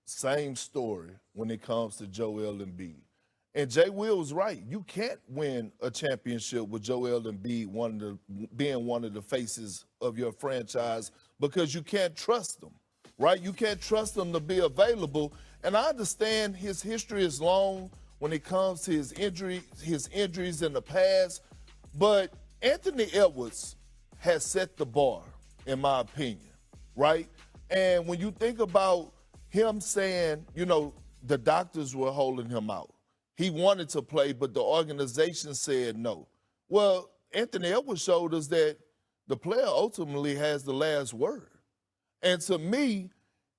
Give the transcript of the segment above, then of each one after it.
same story when it comes to Joel Embiid. And Jay Will was right. You can't win a championship with Joel Embiid being one of the faces of your franchise because you can't trust them, right? You can't trust them to be available. And I understand his history is long when it comes to his injuries in the past, but Anthony Edwards has set the bar, in my opinion, right? And when you think about him saying, the doctors were holding him out. He wanted to play, but the organization said no. Well, Anthony Edwards showed us that the player ultimately has the last word. And to me,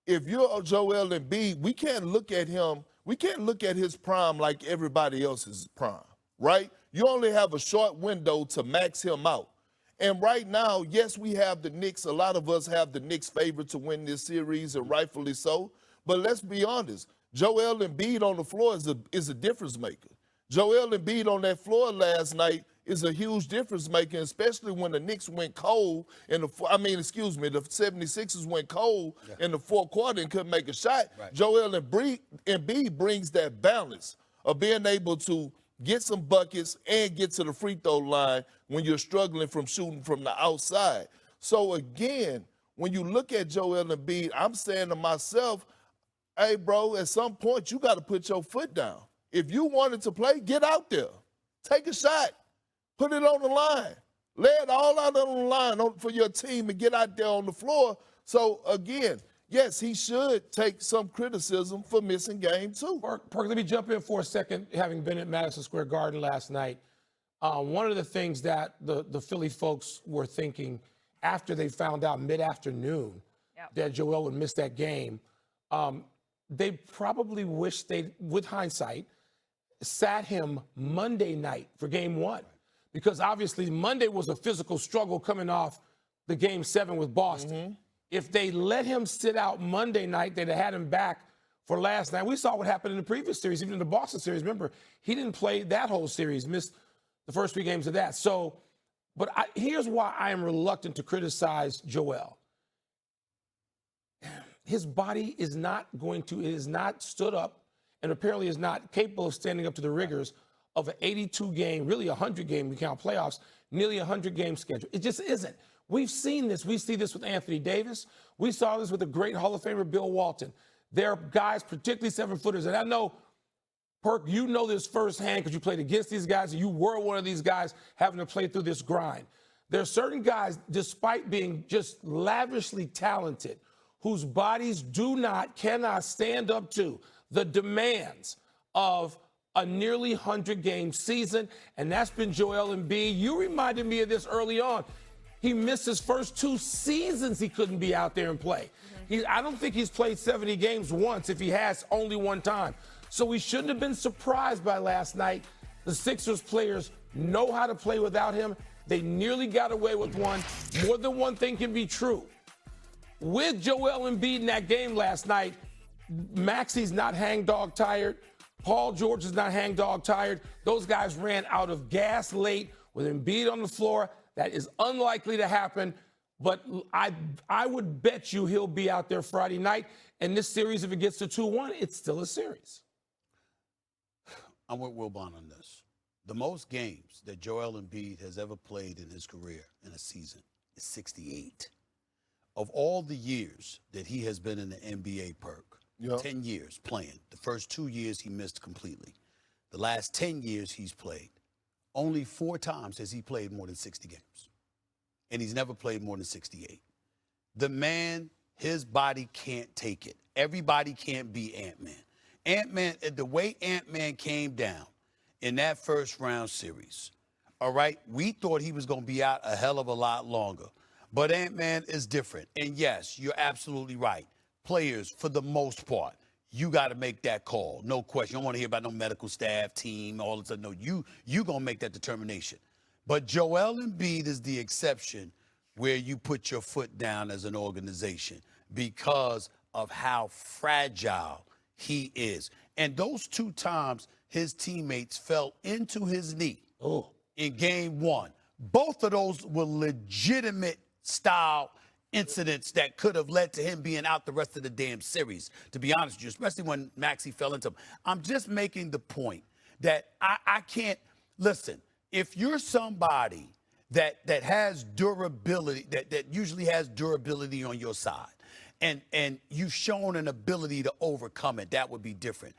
if you're Joel Embiid, we can't look at his prime like everybody else's prime, right? You only have a short window to max him out. And right now, yes, we have the Knicks. A lot of us have the Knicks favored to win this series, and rightfully so. But let's be honest. Joel Embiid on the floor is a difference maker. Joel Embiid on that floor last night is a huge difference maker, especially when the Knicks went cold the 76ers went cold in the fourth quarter and couldn't make a shot. Right. Joel Embiid brings that balance of being able to get some buckets and get to the free throw line when you're struggling from shooting from the outside. So again, when you look at Joel Embiid, I'm saying to myself, hey, bro, at some point, you got to put your foot down. If you wanted to play, get out there. Take a shot. Put it on the line. Lay it all out on the line for your team and get out there on the floor. So, again, yes, he should take some criticism for missing game 2. Perk, let me jump in for a second, having been at Madison Square Garden last night. One of the things that the Philly folks were thinking after they found out mid-afternoon that Joel would miss that game, they probably wish they, with hindsight, sat him Monday night for game 1. Because obviously Monday was a physical struggle coming off the game 7 with Boston. Mm-hmm. If they let him sit out Monday night, they'd have had him back for last night. We saw what happened in the previous series, even in the Boston series. Remember, he didn't play that whole series, missed the first 3 games of that. So, but here's why I am reluctant to criticize Joel. His body is not stood up and apparently is not capable of standing up to the rigors of an 82-game, really 100-game, we count playoffs, nearly 100-game schedule. It just isn't. We've seen this. We see this with Anthony Davis. We saw this with the great Hall of Famer Bill Walton. There are guys, particularly 7-footers, and I know, Perk, you know this firsthand because you played against these guys and you were one of these guys having to play through this grind. There are certain guys, despite being just lavishly talented, whose bodies cannot stand up to the demands of a nearly 100-game season, and that's been Joel Embiid. You reminded me of this early on. He missed his first 2 seasons he couldn't be out there and play. Mm-hmm. I don't think he's played 70 games once, if he has, only one time. So we shouldn't have been surprised by last night. The Sixers players know how to play without him. They nearly got away with one. More than one thing can be true. With Joel Embiid in that game last night, Maxi's not hangdog tired. Paul George is not hangdog tired. Those guys ran out of gas late with Embiid on the floor. That is unlikely to happen, but I would bet you he'll be out there Friday night. And this series, if it gets to 2-1, it's still a series. I'm with Wilbon on this. The most games that Joel Embiid has ever played in his career in a season is 68. Of all the years that he has been in the NBA, Perk, 10 years playing. The first 2 years he missed completely. The last 10 years he's played. Only 4 times has he played more than 60 games. And he's never played more than 68. The man, his body can't take it. Everybody can't be Ant-Man. Ant-Man, the way Ant-Man came down in that first round series, all right, we thought he was going to be out a hell of a lot longer. But Ant-Man is different. And yes, you're absolutely right. Players, for the most part, you got to make that call. No question. You don't want to hear about no medical staff, team, all of a sudden. No, you going to make that determination. But Joel Embiid is the exception where you put your foot down as an organization because of how fragile he is. And those 2 times his teammates fell into his knee in game 1. Both of those were legitimate style incidents that could have led to him being out the rest of the damn series, to be honest with you, especially when Maxey fell into him. I'm just making the point that I can't, listen, if you're somebody that has durability, that usually has durability on your side, and you've shown an ability to overcome it, that would be different.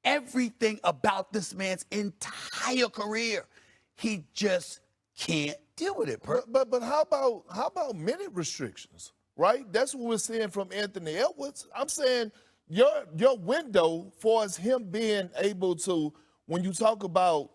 Everything about this man's entire career, he just can't deal with it. But how about minute restrictions, right? That's what we're seeing from Anthony Edwards. I'm saying your window for as him being able to, when you talk about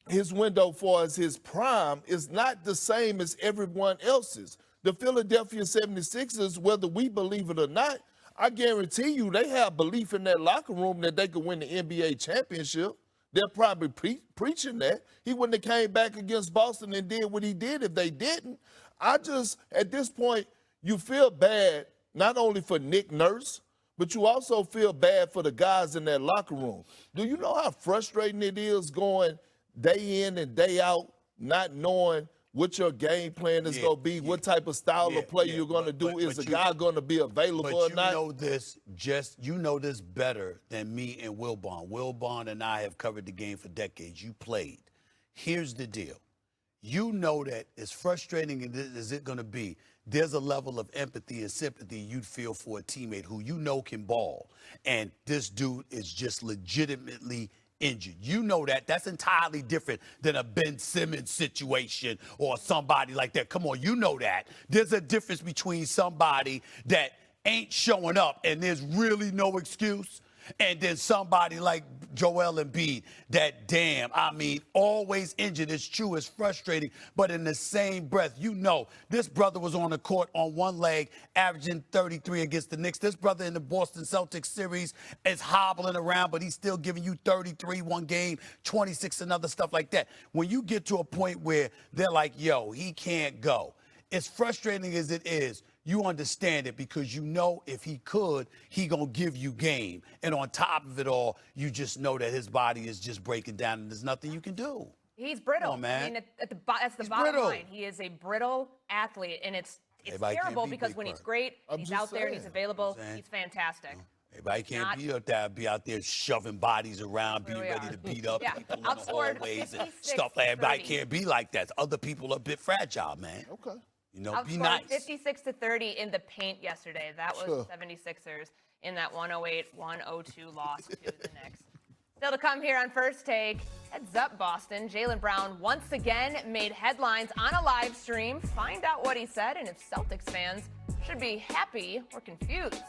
his window for as his prime, is not the same as everyone else's. The Philadelphia 76ers, whether we believe it or not, I guarantee you they have belief in that locker room that they could win the NBA championship. They're probably preaching that. He wouldn't have came back against Boston and did what he did if they didn't. At this point, you feel bad not only for Nick Nurse, but you also feel bad for the guys in that locker room. Do you know how frustrating it is going day in and day out, not knowing what your game plan is going to be, what type of style of play you're going to do? Is the guy going to be available or not? You know this better than me and Will Bond. Will Bond and I have covered the game for decades. You played. Here's the deal. You know that as frustrating as it's going to be, there's a level of empathy and sympathy you'd feel for a teammate who you know can ball, and this dude is just legitimately injured. You know that. That's entirely different than a Ben Simmons situation or somebody like that. Come on, you know that. There's a difference between somebody that ain't showing up and there's really no excuse, and then somebody like Joel Embiid that, always injured. It's true, it's frustrating, but in the same breath, you know, this brother was on the court on one leg, averaging 33 against the Knicks. This brother in the Boston Celtics series is hobbling around, but he's still giving you 33 one game, 26 and other stuff like that. When you get to a point where they're like, yo, he can't go, as frustrating as it is, you understand it because you know if he could, he gonna give you game. And on top of it all, you just know that his body is just breaking down and there's nothing you can do. He's brittle. Come on, man. I mean, that's the bottom line. He is a brittle athlete, and it's terrible because when he's great, he's out there and he's available, he's fantastic. Everybody can't be out there shoving bodies around, being ready to beat up people in the hallways and stuff. Everybody can't be like that. Other people are a bit fragile, man. Okay. You know, be nice. 56-30 in the paint yesterday. That was 76ers in that 108-102 loss to the Knicks. Still to come here on First Take. Heads up, Boston. Jaylen Brown once again made headlines on a live stream. Find out what he said and if Celtics fans should be happy or confused.